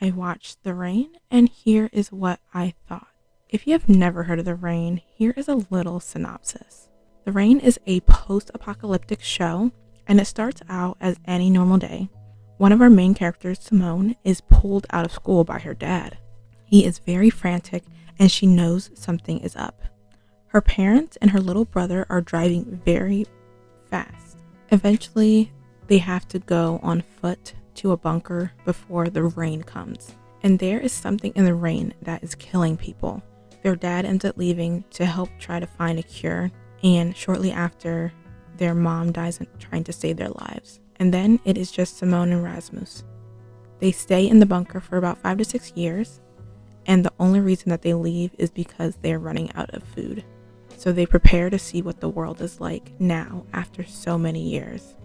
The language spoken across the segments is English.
I watched The Rain, and here is what I thought. If you have never heard of The Rain, here is a little synopsis. The Rain is a post-apocalyptic show, and it starts out as any normal day. One of our main characters, Simone, is pulled out of school by her dad. He is very frantic, and she knows something is up. Her parents and her little brother are driving very fast. Eventually, they have to go on foot to a bunker before the rain comes. And there is something in the rain that is killing people. Their dad ends up leaving to help try to find a cure, and shortly after, their mom dies trying to save their lives. And then it is just Simone and Rasmus. They stay in the bunker for about 5 to 6 years, and the only reason that they leave is because they're running out of food. So they prepare to see what the world is like now after so many years.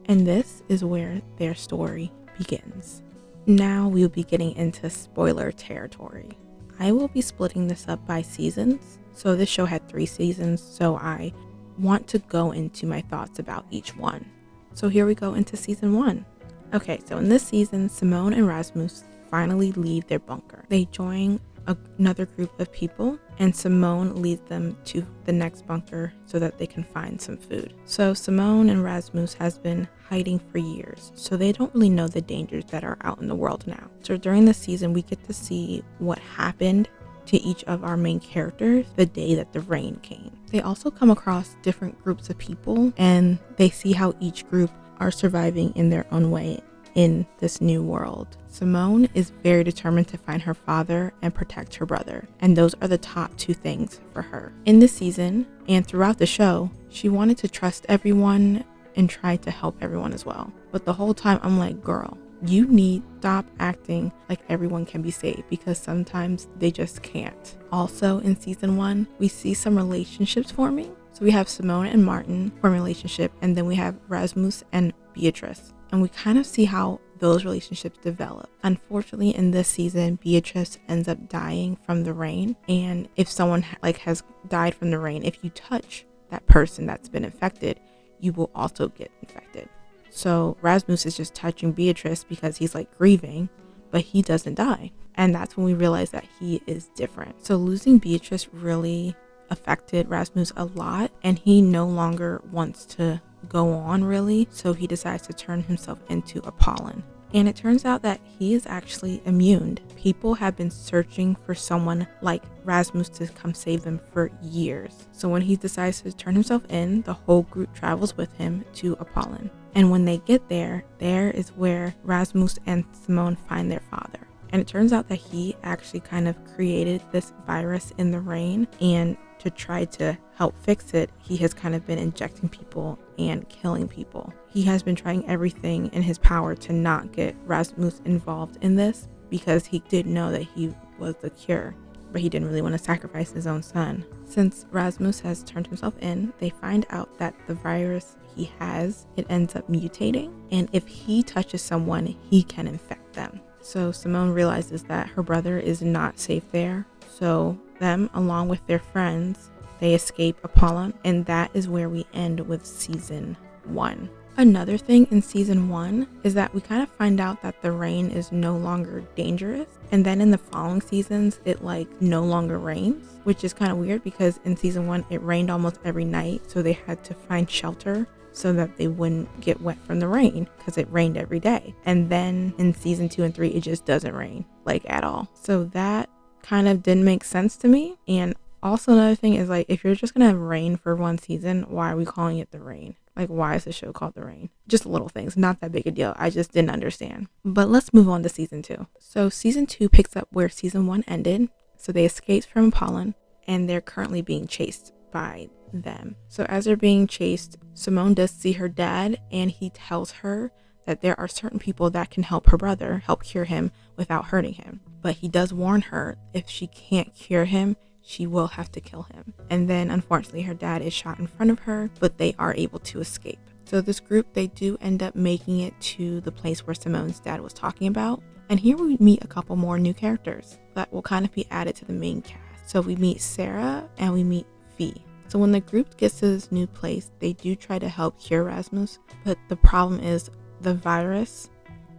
And this is where their story begins. Now we'll be getting into spoiler territory. I will be splitting this up by seasons. So this show had 3 seasons, so I want to go into my thoughts about each one. So here we go into season 1. Okay, so in this season, Simone and Rasmus finally leave their bunker. They join another group of people, and Simone leads them to the next bunker so that they can find some food. So Simone and Rasmus has been hiding for years, so they don't really know the dangers that are out in the world now. So during this season, we get to see what happened to each of our main characters the day that the rain came. They also come across different groups of people, and they see how each group are surviving in their own way in this new world. Simone is very determined to find her father and protect her brother, and those are the top 2 things for her. In this season and throughout the show, she wanted to trust everyone and try to help everyone as well. But the whole time I'm like, girl, you need to stop acting like everyone can be saved, because sometimes they just can't. Also in season 1, we see some relationships forming. So we have Simone and Martin form a relationship, and then we have Rasmus and Beatrice. And we kind of see how those relationships develop. Unfortunately, in this season, Beatrice ends up dying from the rain. And if someone has died from the rain, if you touch that person that's been infected, you will also get infected. So Rasmus is just touching Beatrice because he's grieving, but he doesn't die. And that's when we realize that he is different. So losing Beatrice really affected Rasmus a lot, and he no longer wants to go on really, so he decides to turn himself into a pollen. And it turns out that he is actually immune. People have been searching for someone like Rasmus to come save them for years. So when he decides to turn himself in, the whole group travels with him to Apollon. And when they get there is where Rasmus and Simone find their father. And it turns out that he actually kind of created this virus in the rain, and to try to help fix it, he has kind of been injecting people and killing people. He has been trying everything in his power to not get Rasmus involved in this, because he did know that he was the cure, but he didn't really want to sacrifice his own son. Since Rasmus has turned himself in, they find out that the virus he has, it ends up mutating, and if he touches someone, he can infect them. So Simone realizes that her brother is not safe there, so them, along with their friends, they escape Apollon, and that is where we end with season 1. Another thing in season 1 is that we kind of find out that the rain is no longer dangerous, and then in the following seasons it no longer rains, which is kind of weird because in season 1 it rained almost every night, so they had to find shelter so that they wouldn't get wet from the rain because it rained every day. And then in season 2 and 3 it just doesn't rain at all. So that kind of didn't make sense to me. And also another thing is if you're just gonna have rain for one season, why are we calling it The Rain? Why is the show called The Rain? Just little things, not that big a deal. I just didn't understand. But let's move on to season 2. So season 2 picks up where season 1 ended. So they escaped from Apollon, and they're currently being chased by them. So as they're being chased, Simone does see her dad, and he tells her that there are certain people that can help her brother, help cure him without hurting him. But he does warn her if she can't cure him, she will have to kill him. And then unfortunately her dad is shot in front of her, but they are able to escape. So this group, they do end up making it to the place where Simone's dad was talking about. And here we meet a couple more new characters that will kind of be added to the main cast. So we meet Sarah and we meet Fee. So when the group gets to this new place, they do try to help cure Rasmus, but the problem is the virus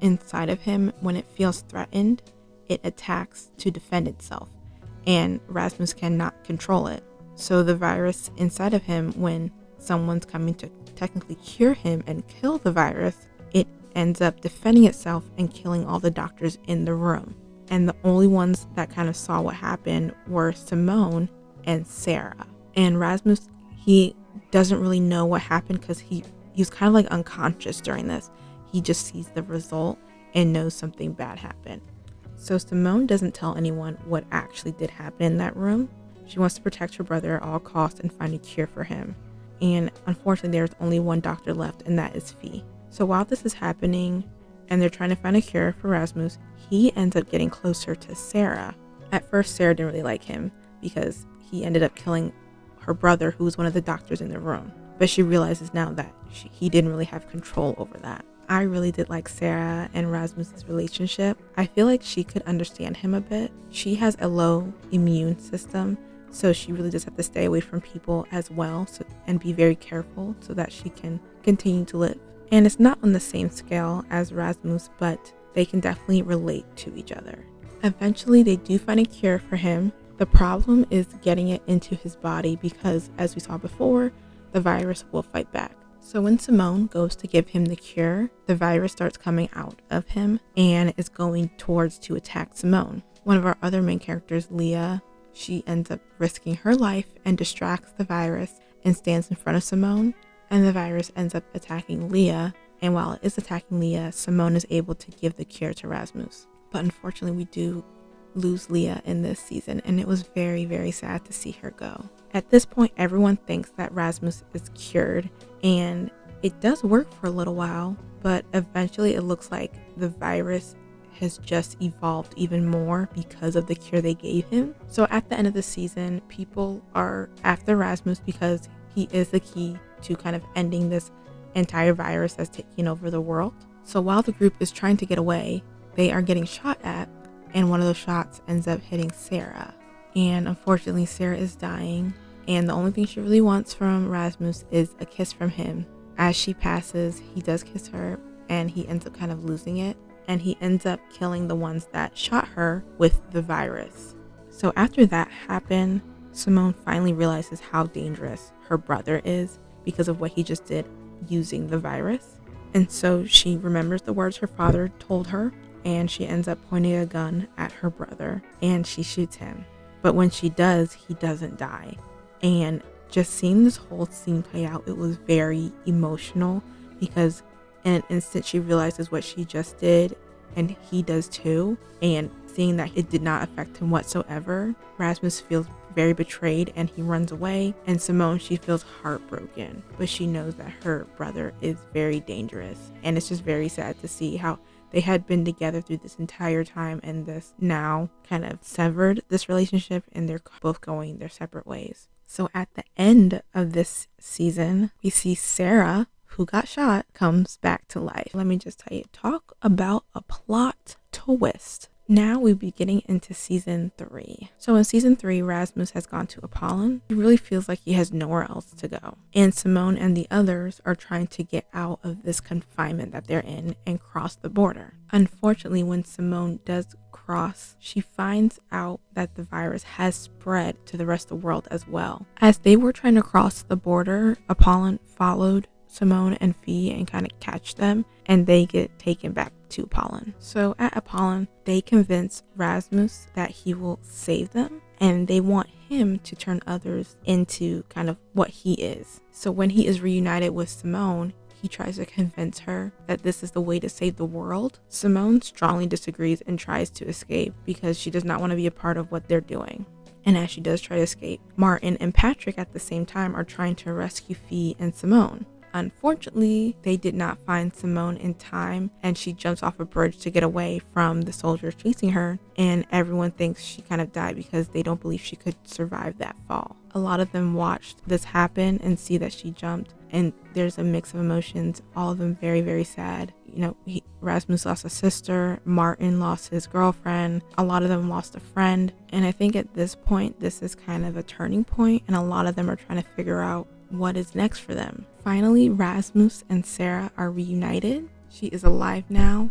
inside of him, when it feels threatened, it attacks to defend itself, and Rasmus cannot control it. So the virus inside of him, when someone's coming to technically cure him and kill the virus, it ends up defending itself and killing all the doctors in the room. And the only ones that kind of saw what happened were Simone and Sarah. And Rasmus, he doesn't really know what happened because he was kind of like unconscious during this. He just sees the result and knows something bad happened. So Simone doesn't tell anyone what actually did happen in that room. She wants to protect her brother at all costs and find a cure for him. And unfortunately, there's only one doctor left, and that is Fee. So while this is happening and they're trying to find a cure for Rasmus, he ends up getting closer to Sarah. At first, Sarah didn't really like him because he ended up killing her brother, who was one of the doctors in the room. But she realizes now that he didn't really have control over that. I really did like Sarah and Rasmus's relationship. I feel like she could understand him a bit. She has a low immune system, so she really does have to stay away from people as well, and be very careful so that she can continue to live. And it's not on the same scale as Rasmus, but they can definitely relate to each other. Eventually, they do find a cure for him. The problem is getting it into his body because, as we saw before, the virus will fight back. So when Simone goes to give him the cure, the virus starts coming out of him and is going towards to attack Simone. One of our other main characters, Leah, she ends up risking her life and distracts the virus and stands in front of Simone, and the virus ends up attacking Leah. And while it is attacking Leah, Simone is able to give the cure to Rasmus. But unfortunately, we do lose Leah in this season, and it was very, very sad to see her go. At this point, everyone thinks that Rasmus is cured, and it does work for a little while, but eventually it looks like the virus has just evolved even more because of the cure they gave him. So at the end of the season, people are after Rasmus because he is the key to kind of ending this entire virus that's taking over the world. So while the group is trying to get away, they are getting shot at, and one of those shots ends up hitting Sarah. And unfortunately, Sarah is dying, and the only thing she really wants from Rasmus is a kiss from him. As she passes, he does kiss her, and he ends up kind of losing it, and he ends up killing the ones that shot her with the virus. So after that happened, Simone finally realizes how dangerous her brother is because of what he just did using the virus. And so she remembers the words her father told her, and she ends up pointing a gun at her brother, and she shoots him. But when she does, he doesn't die. And just seeing this whole scene play out, it was very emotional because in an instant she realizes what she just did, and he does too. And seeing that it did not affect him whatsoever, Rasmus feels very betrayed and he runs away. And Simone, she feels heartbroken, but she knows that her brother is very dangerous. And it's just very sad to see how they had been together through this entire time, and this now kind of severed this relationship, and they're both going their separate ways. So at the end of this season, we see Sarah, who got shot, comes back to life. Let me just tell you, talk about a plot twist. Now we'll be getting into season 3. So in season 3, Rasmus has gone to Apollon. He really feels like he has nowhere else to go. And Simone and the others are trying to get out of this confinement that they're in and cross the border. Unfortunately, when Simone does cross, she finds out that the virus has spread to the rest of the world as well. As they were trying to cross the border, Apollon followed Simone and Fee and kind of catch them, and they get taken back to Apollon. So at Apollon, they convince Rasmus that he will save them, and they want him to turn others into kind of what he is. So when he is reunited with Simone, he tries to convince her that this is the way to save the world. Simone strongly disagrees and tries to escape because she does not want to be a part of what they're doing. And as she does try to escape, Martin and Patrick at the same time are trying to rescue Fee and Simone. Unfortunately, they did not find Simone in time, and she jumps off a bridge to get away from the soldiers chasing her, and everyone thinks she kind of died because they don't believe she could survive that fall. A lot of them watched this happen and see that she jumped, and there's a mix of emotions, all of them very, very sad. Rasmus lost a sister, Martin lost his girlfriend, a lot of them lost a friend, and I think at this point, this is kind of a turning point, and a lot of them are trying to figure out what is next for them. Finally, Rasmus and Sarah are reunited. She is alive now,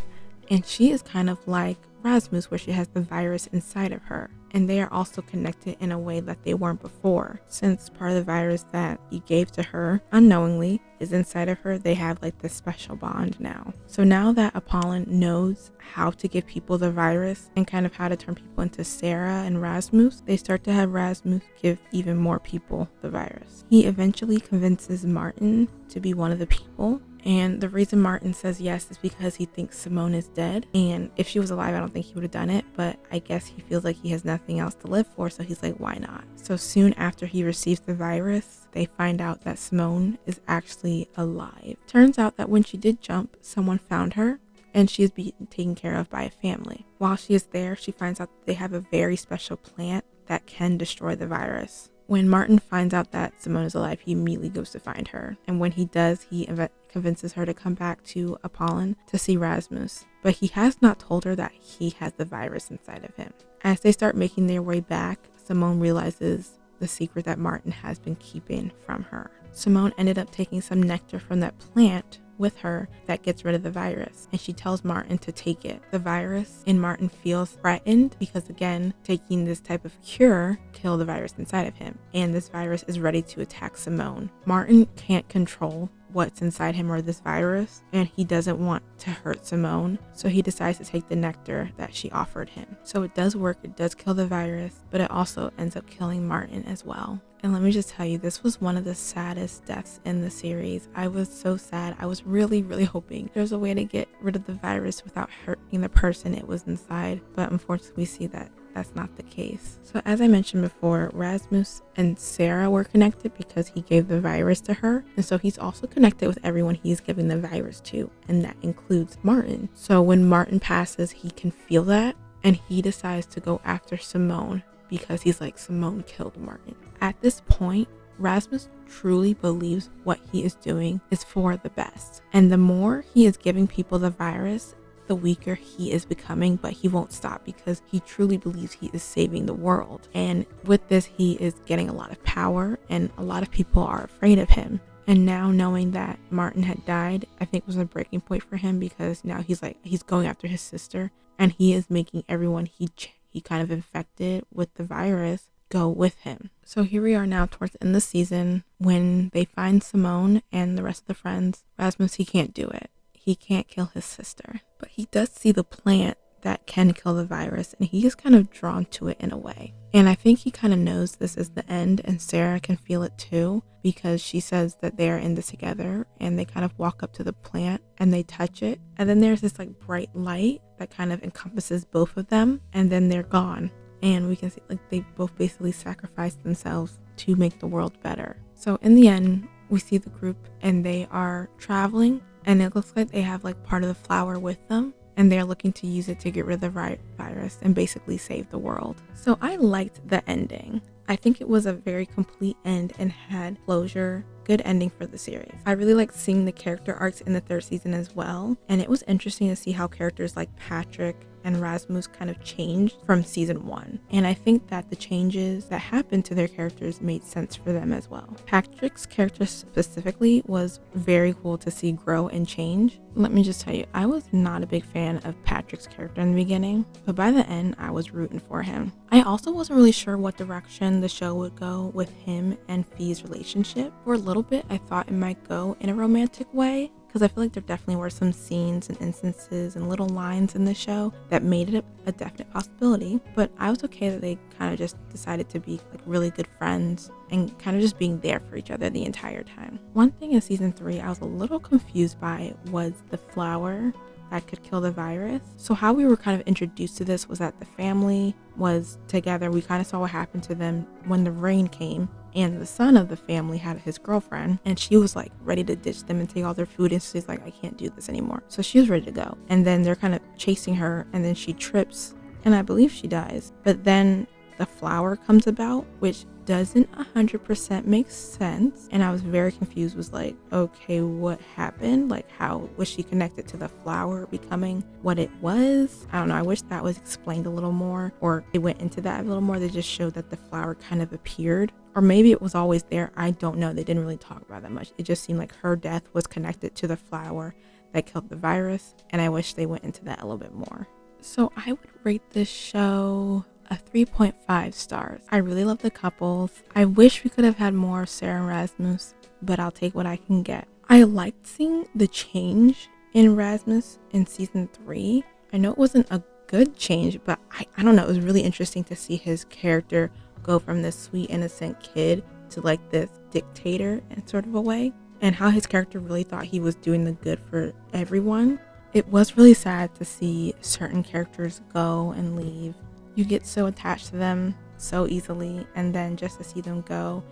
And she is kind of like Rasmus, where she has the virus inside of her. And they are also connected in a way that they weren't before. Since part of the virus that he gave to her unknowingly is inside of her, they have like this special bond now. So now that Apollon knows how to give people the virus and kind of how to turn people into Sarah and Rasmus, they start to have Rasmus give even more people the virus. He eventually convinces Martin to be one of the people. And the reason Martin says yes is because he thinks Simone is dead. And if she was alive, I don't think he would have done it. But I guess he feels like he has nothing else to live for. So he's like, why not? So soon after he receives the virus, they find out that Simone is actually alive. Turns out that when she did jump, someone found her. And she is being taken care of by a family. While she is there, she finds out that they have a very special plant that can destroy the virus. When Martin finds out that Simone is alive, he immediately goes to find her. And when he does, he convinces her to come back to Apollon to see Rasmus. But he has not told her that he has the virus inside of him. As they start making their way back, Simone realizes the secret that Martin has been keeping from her. Simone ended up taking some nectar from that plant with her that gets rid of the virus, and she tells Martin to take it. The virus in Martin feels threatened because, again, taking this type of cure killed the virus inside of him, and this virus is ready to attack Simone. Martin can't control what's inside him or this virus, and he doesn't want to hurt Simone, so he decides to take the nectar that she offered him. So it does work, it does kill the virus, but it also ends up killing Martin as well. And let me just tell you, this was one of the saddest deaths in the series. I was so sad. I was really hoping there's a way to get rid of the virus without hurting the person it was inside, but unfortunately we see that that's not the case. So as I mentioned before, Rasmus and Sarah were connected because he gave the virus to her, and so he's also connected with everyone he's giving the virus to, and that includes Martin. So when Martin passes, he can feel that, and he decides to go after Simone because he's like, Simone killed Martin. At this point, Rasmus truly believes what he is doing is for the best, and the more he is giving people the virus, the weaker he is becoming, but he won't stop because he truly believes he is saving the world. And with this, he is getting a lot of power, and a lot of people are afraid of him. And now knowing that Martin had died, I think was a breaking point for him, because now he's going after his sister, and he is making everyone he kind of infected with the virus go with him. So here we are now towards the end of the season when they find Simone and the rest of the friends. Rasmus, he can't do it. He can't kill his sister, but he does see the plant that can kill the virus, and he is kind of drawn to it in a way. And I think he kind of knows this is the end, and Sarah can feel it too, because she says that they're in this together, and they kind of walk up to the plant and they touch it, and then there's this like bright light that kind of encompasses both of them, and then they're gone. And we can see like they both basically sacrificed themselves to make the world better. So in the end, we see the group and they are traveling, and it looks like they have like part of the flower with them, and they're looking to use it to get rid of the virus and basically save the world. So I liked the ending. I think it was a very complete end and had closure. Good ending for the series. I really liked seeing the character arcs in the third season as well, and it was interesting to see how characters like Patrick and Rasmus kind of changed from season 1. And I think that the changes that happened to their characters made sense for them as well. Patrick's character specifically was very cool to see grow and change. Let me just tell you, I was not a big fan of Patrick's character in the beginning, but by the end, I was rooting for him. I also wasn't really sure what direction the show would go with him and Fee's relationship. For a little bit, I thought it might go in a romantic way, because I feel like there definitely were some scenes and instances and little lines in the show that made it a definite possibility. But I was okay that they kind of just decided to be like really good friends and kind of just being there for each other the entire time. One thing in season 3 I was a little confused by was the flower that could kill the virus. So how we were kind of introduced to this was that the family was together. We kind of saw what happened to them when the rain came, and the son of the family had his girlfriend, and she was like ready to ditch them and take all their food, and she's like, I can't do this anymore. So she was ready to go, and then they're kind of chasing her, and then she trips, and I believe she dies. But then the flower comes about, which doesn't 100% make sense, and I was very confused. Was like, okay, what happened? Like, how was she connected to the flower becoming what it was? I don't know. I wish that was explained a little more, or they went into that a little more. They just showed that the flower kind of appeared, or maybe it was always there. I don't know. They didn't really talk about that much. It just seemed like her death was connected to the flower that killed the virus, and I wish they went into that a little bit more. So I would rate this show a 3.5 stars. I really love the couples. I wish we could have had more of Sarah and Rasmus, but I'll take what I can get. I liked seeing the change in Rasmus in season 3. I know it wasn't a good change, but I don't know, it was really interesting to see his character go from this sweet innocent kid to like this dictator in sort of a way, and how his character really thought he was doing the good for everyone. It was really sad to see certain characters go and leave. You get so attached to them so easily, and then just to see them go,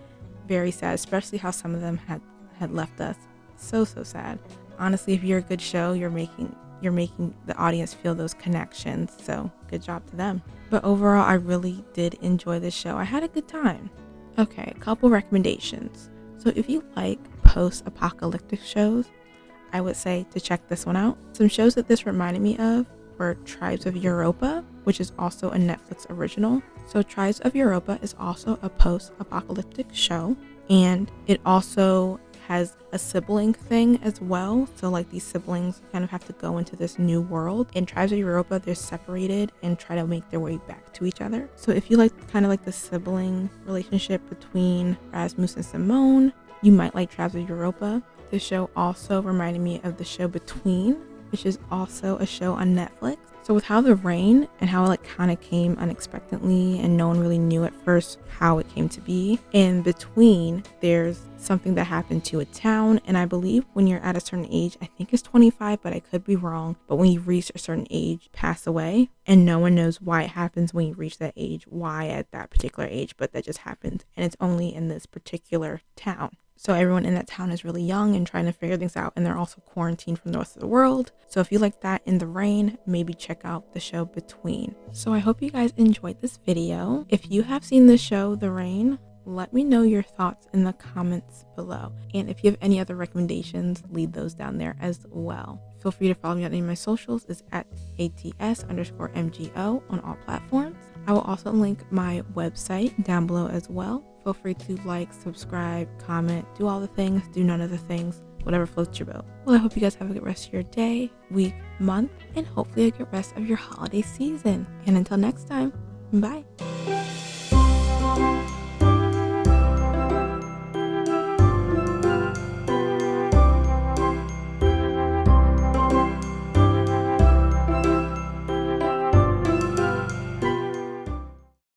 very sad, especially how some of them had left us. So sad. Honestly, if you're a good show, you're making the audience feel those connections, so good job to them. But overall, I really did enjoy this show. I had a good time. Okay, a couple recommendations. So if you like post-apocalyptic shows, I would say to check this one out. Some shows that this reminded me of were Tribes of Europa, which is also a Netflix original. So Tribes of Europa is also a post-apocalyptic show, and it also has a sibling thing as well. So like these siblings kind of have to go into this new world. In Tribes of Europa, they're separated and try to make their way back to each other. So if you like kind of like the sibling relationship between Rasmus and Simone, you might like Tribes of Europa. This show also reminded me of the show Between, which is also a show on Netflix. So with how the rain and how it like kind of came unexpectedly and no one really knew at first how it came to be, in Between there's something that happened to a town, and I believe when you're at a certain age, I think it's 25, but I could be wrong, but when you reach a certain age, pass away, and no one knows why it happens when you reach that age, why at that particular age, but that just happens, and it's only in this particular town. So everyone in that town is really young and trying to figure things out, and they're also quarantined from the rest of the world. So if you like that in the rain, maybe check out the show Between. So I hope you guys enjoyed this video. If you have seen the show The Rain, let me know your thoughts in the comments below. And if you have any other recommendations, leave those down there as well. Feel free to follow me on any of my socials. It's at @ATS_MGO on all platforms. I will also link my website down below as well. Feel free to like, subscribe, comment, do all the things, do none of the things, whatever floats your boat. Well, I hope you guys have a good rest of your day, week, month, and hopefully a good rest of your holiday season. And until next time, bye.